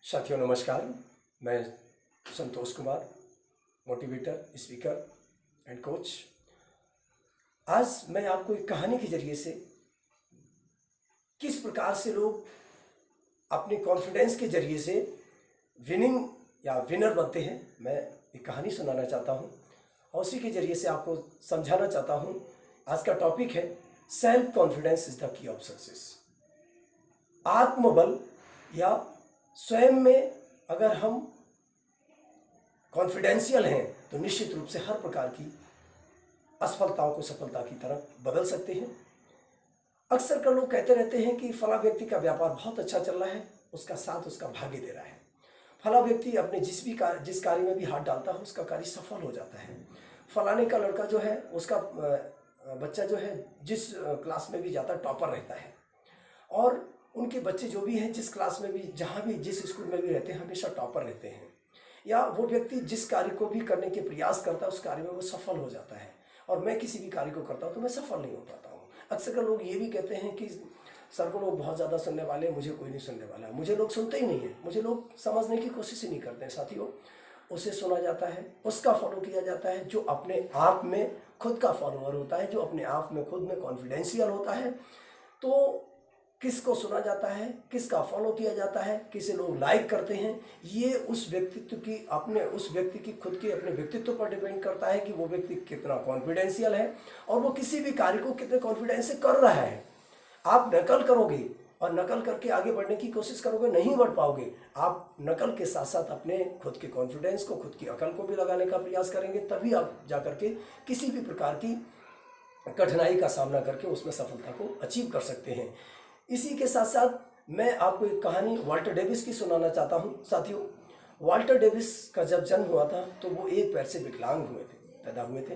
साथियों नमस्कार। मैं Santosh Kumar, motivator, speaker and coach. आज मैं आपको एक कहानी के जरिए से किस प्रकार से लोग अपने कॉन्फिडेंस के जरिए से विनिंग या विनर बनते हैं, मैं एक कहानी सुनाना चाहता हूं और उसी के जरिए से आपको समझाना चाहता हूं। आज का टॉपिक है self confidence is the key of success. आत्मबल या स्वयं में अगर हम कॉन्फिडेंशियल हैं तो निश्चित रूप से हर प्रकार की असफलताओं को सफलता की तरफ बदल सकते हैं। अक्सर कर लोग कहते रहते हैं कि फला व्यक्ति का व्यापार बहुत अच्छा चल रहा है, उसका साथ उसका भाग्य दे रहा है। फला व्यक्ति अपने जिस कार्य में भी हाथ डालता है उसका कार्य सफल हो जाता है। फलाने का लड़का जो है, उसका बच्चा जो है जिस क्लास में भी जाता है टॉपर रहता है, और उनके बच्चे जो भी हैं जिस क्लास में भी, जहाँ भी, जिस स्कूल में भी रहते हैं हमेशा टॉपर रहते हैं। या वो व्यक्ति जिस कार्य को भी करने के प्रयास करता है उस कार्य में वो सफल हो जाता है, और मैं किसी भी कार्य को करता हूँ तो मैं सफल नहीं हो पाता हूँ। अक्सर लोग ये भी कहते हैं कि सर को लोग बहुत ज़्यादा सुनने वाले हैं, मुझे कोई नहीं सुनने वाला है, मुझे लोग सुनते ही नहीं है, मुझे लोग समझने की कोशिश ही नहीं करते हैं। साथियों, उसे सुना जाता है, उसका फॉलो किया जाता है जो अपने आप में खुद का फॉलोअर होता है, जो अपने आप में खुद में कॉन्फिडेंशियल होता है। तो किसको सुना जाता है, किसका फॉलो किया जाता है, किसे लोग लाइक करते हैं, ये उस व्यक्ति की खुद के अपने व्यक्तित्व पर डिपेंड करता है कि वो व्यक्ति कितना कॉन्फिडेंशियल है और वो किसी भी कार्य को कितने कॉन्फिडेंस से कर रहा है। आप नकल करोगे और नकल करके आगे बढ़ने की कोशिश करोगे, नहीं बढ़ पाओगे। आप नकल के साथ साथ अपने खुद के कॉन्फिडेंस को, खुद की अकल को भी लगाने का प्रयास करेंगे, तभी आप जाकर के किसी भी प्रकार की कठिनाई का सामना करके उसमें सफलता को अचीव कर सकते हैं। इसी के साथ साथ मैं आपको एक कहानी वाल्टर डेविस की सुनाना चाहता हूं। साथियों, वाल्टर डेविस का जब जन्म हुआ था तो वो एक पैर से विकलांग पैदा हुए थे।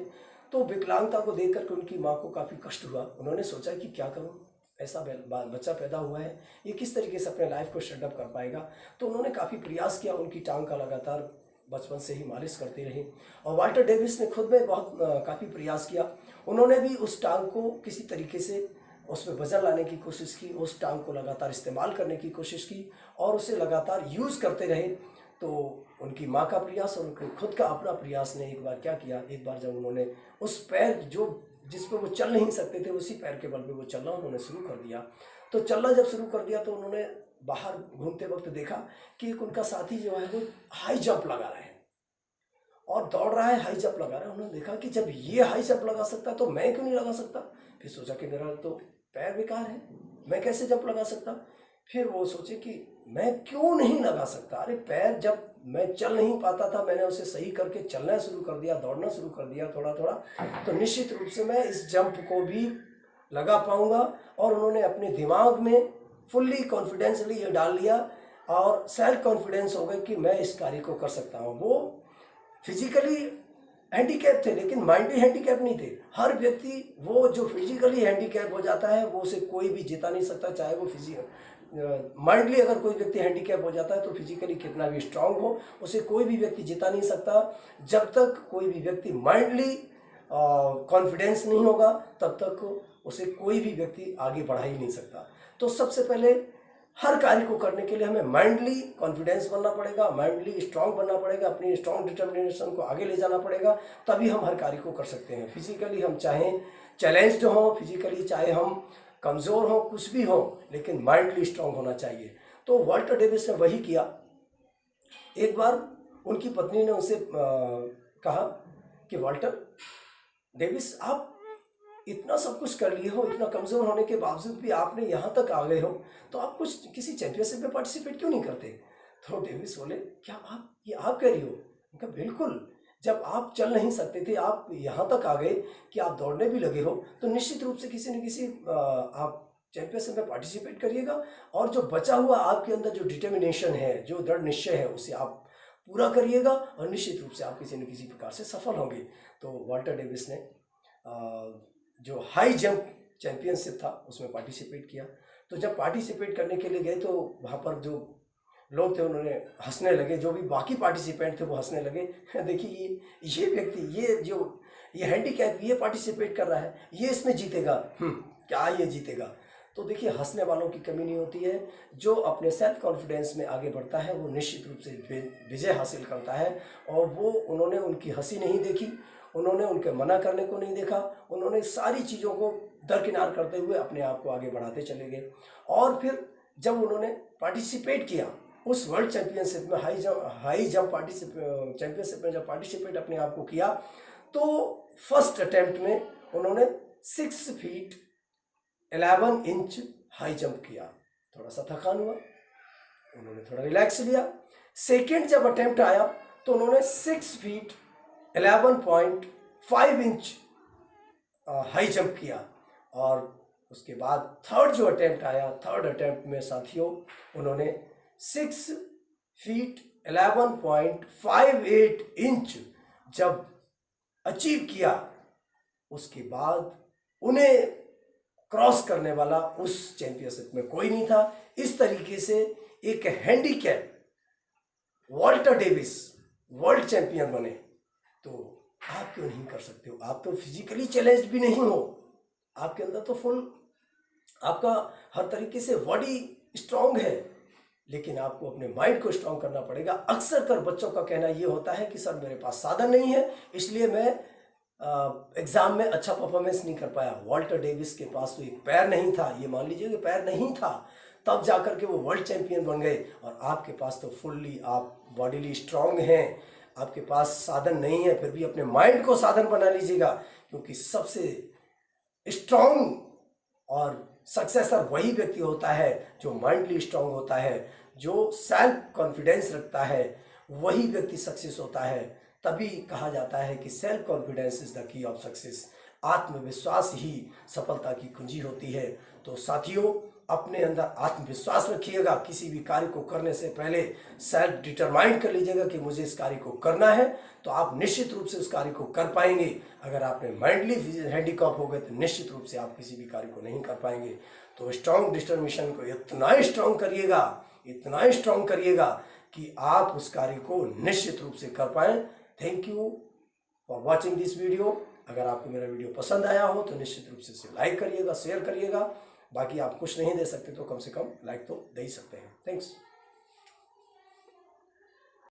तो विकलांगता को देख करके उनकी माँ को काफ़ी कष्ट हुआ। उन्होंने सोचा कि क्या करूं, ऐसा बच्चा पैदा हुआ है, ये किस तरीके से अपने लाइफ को सेटअप कर पाएगा। तो उन्होंने काफ़ी प्रयास किया, उनकी टांग का लगातार बचपन से ही मालिश करते रहे, और वाल्टर डेविस ने खुद में बहुत काफ़ी प्रयास किया। उन्होंने भी उस टांग को किसी तरीके से उसमें वजन लाने की कोशिश की, उस टांग को लगातार इस्तेमाल करने की कोशिश की और उसे लगातार यूज़ करते रहे। तो उनकी माँ का प्रयास और उनके खुद का अपना प्रयास ने एक बार क्या किया, एक बार जब उन्होंने उस पैर जिस पर वो चल नहीं सकते थे, उसी पैर के बल पे वो चलना उन्होंने शुरू कर दिया। तो चलना जब शुरू कर दिया तो उन्होंने बाहर घूमते वक्त देखा कि एक उनका साथी जो है वो हाई जंप लगा रहा है और दौड़ रहा है, हाई जंप लगा रहा है। उन्होंने देखा कि जब ये हाई जंप लगा सकता तो मैं क्यों नहीं लगा सकता। फिर सोचा कि मेरा तो पैर बेकार है, मैं कैसे जंप लगा सकता। फिर वो सोचे कि मैं क्यों नहीं लगा सकता। अरे पैर जब मैं चल नहीं पाता था, मैंने उसे सही करके चलना शुरू कर दिया, दौड़ना शुरू कर दिया थोड़ा थोड़ा, तो निश्चित रूप से मैं इस जंप को भी लगा पाऊंगा। और उन्होंने अपने दिमाग में फुल्ली कॉन्फिडेंसली ये डाल लिया और सेल्फ कॉन्फिडेंस हो गया कि मैं इस कार्य को कर सकता हूँ। वो फिजिकली हैंडीकैप थे लेकिन माइंडली हैंडीकैप नहीं थे। हर व्यक्ति वो जो फिजिकली हैंडीकैप हो जाता है वो उसे कोई भी जिता नहीं सकता, चाहे वो माइंडली अगर कोई व्यक्ति हैंडीकैप हो जाता है तो फिजिकली कितना भी स्ट्रांग हो उसे कोई भी व्यक्ति जिता नहीं सकता। जब तक कोई भी व्यक्ति माइंडली कॉन्फिडेंस नहीं होगा तब तक उसे कोई भी व्यक्ति आगे बढ़ा ही नहीं सकता। तो सबसे पहले हर कार्य को करने के लिए हमें माइंडली कॉन्फिडेंस बनना पड़ेगा, माइंडली स्ट्रांग बनना पड़ेगा, अपनी स्ट्रांग डिटर्मिनेशन को आगे ले जाना पड़ेगा, तभी हम हर कार्य को कर सकते हैं। फिजिकली हम चाहे चैलेंज्ड हों, फिजिकली चाहे हम कमज़ोर हों, कुछ भी हो, लेकिन माइंडली स्ट्रांग होना चाहिए। तो वाल्टर डेविस ने वही किया। एक बार उनकी पत्नी ने उनसे कहा कि वाल्टर डेविस, आप इतना सब कुछ कर लिए हो, इतना कमज़ोर होने के बावजूद भी आपने यहाँ तक आ गए हो, तो आप कुछ किसी चैंपियनशिप में पार्टिसिपेट क्यों नहीं करते। तो डेविस बोले, क्या आप कह रही हो। उनका बिल्कुल, जब आप चल नहीं सकते थे, आप यहाँ तक आ गए कि आप दौड़ने भी लगे हो, तो निश्चित रूप से किसी न किसी आप चैंपियनशिप में पार्टिसिपेट करिएगा, और जो बचा हुआ आपके अंदर जो डिटर्मिनेशन है, जो दृढ़ निश्चय है, उसे आप पूरा करिएगा और निश्चित रूप से आप किसी न किसी प्रकार से सफल होंगे। तो वाल्टर डेविस ने जो हाई जंप चैंपियनशिप था उसमें पार्टिसिपेट किया। तो जब पार्टिसिपेट करने के लिए गए तो वहाँ पर जो लोग थे उन्होंने हंसने लगे, जो भी बाकी पार्टिसिपेंट थे वो हंसने लगे। देखिए ये व्यक्ति, ये हैंडीकैप, ये पार्टिसिपेट कर रहा है, ये इसमें जीतेगा, क्या ये जीतेगा। तो देखिए हंसने वालों की कमी नहीं होती है। जो अपने सेल्फ कॉन्फिडेंस में आगे बढ़ता है वो निश्चित रूप से विजय हासिल करता है। और वो उन्होंने उनकी हंसी नहीं देखी, उन्होंने उनके मना करने को नहीं देखा, उन्होंने सारी चीज़ों को दरकिनार करते हुए अपने आप को आगे बढ़ाते चले गए। और फिर जब उन्होंने पार्टिसिपेट किया उस वर्ल्ड चैंपियनशिप में, हाई जंप चैंपियनशिप में जब पार्टिसिपेट अपने आप को किया, तो फर्स्ट अटेम्प्ट में उन्होंने 6 फीट 11 इंच हाई जंप किया। थोड़ा सा थकान हुआ, उन्होंने थोड़ा रिलैक्स लिया। सेकेंड जब अटेम्प्ट आया तो उन्होंने 6 फीट 11.5 इंच हाई जंप किया। और उसके बाद थर्ड जो अटेम्प्ट आया, थर्ड अटेम्प्ट में साथियों उन्होंने 6 फीट 11.58 इंच जब अचीव किया, उसके बाद उन्हें क्रॉस करने वाला उस चैंपियनशिप में कोई नहीं था। इस तरीके से एक handicap Walter Davis world champion बने। तो आप क्यों नहीं कर सकते हो? आप तो फिजिकली चैलेंज्ड भी नहीं हो, आपके अंदर तो फुल आपका हर तरीके से बॉडी स्ट्रांग है, लेकिन आपको अपने माइंड को स्ट्रांग करना पड़ेगा। अक्सर कर बच्चों का कहना ये होता है कि सर मेरे पास साधन नहीं है, इसलिए मैं एग्जाम में अच्छा परफॉर्मेंस नहीं कर पाया। वाल्टर डेविस के पास तो एक पैर नहीं था, ये मान लीजिए कि पैर नहीं था, तब जाकर के वो वर्ल्ड चैंपियन बन गए। और आपके पास तो फुल्ली आप बॉडीली स्ट्रांग हैं, आपके पास साधन नहीं है, फिर भी अपने माइंड को साधन बना लीजिएगा। क्योंकि सबसे स्ट्रांग और सक्सेसर वही व्यक्ति होता है जो माइंडली स्ट्रांग होता है, जो सेल्फ कॉन्फिडेंस रखता है, वही व्यक्ति सक्सेस होता है। तभी कहा जाता है कि self confidence is the key of success. आत्मविश्वास ही सफलता की कुंजी होती है। तो साथियों अपने अंदर आत्मविश्वास रखिएगा। किसी भी कार्य को करने से पहले सेल्फ डिटरमाइंड कर लीजिएगा कि मुझे इस कार्य को करना है, तो आप निश्चित रूप से उस कार्य को कर पाएंगे। अगर आपने माइंडली हैंडीकैप हो गए तो निश्चित रूप से आप किसी भी कार्य को नहीं कर पाएंगे। तो स्ट्रॉन्ग डिटर्मिनेशन को इतना स्ट्रॉन्ग करिएगा, इतना स्ट्रॉन्ग करिएगा कि आप उस कार्य को निश्चित रूप से कर पाएं। Thank you for watching this video. अगर आपको मेरा वीडियो पसंद आया हो तो निश्चित रूप से इसे लाइक करिएगा, शेयर करिएगा। बाकी आप कुछ नहीं दे सकते तो कम से कम लाइक तो दे ही सकते हैं। थैंक्स।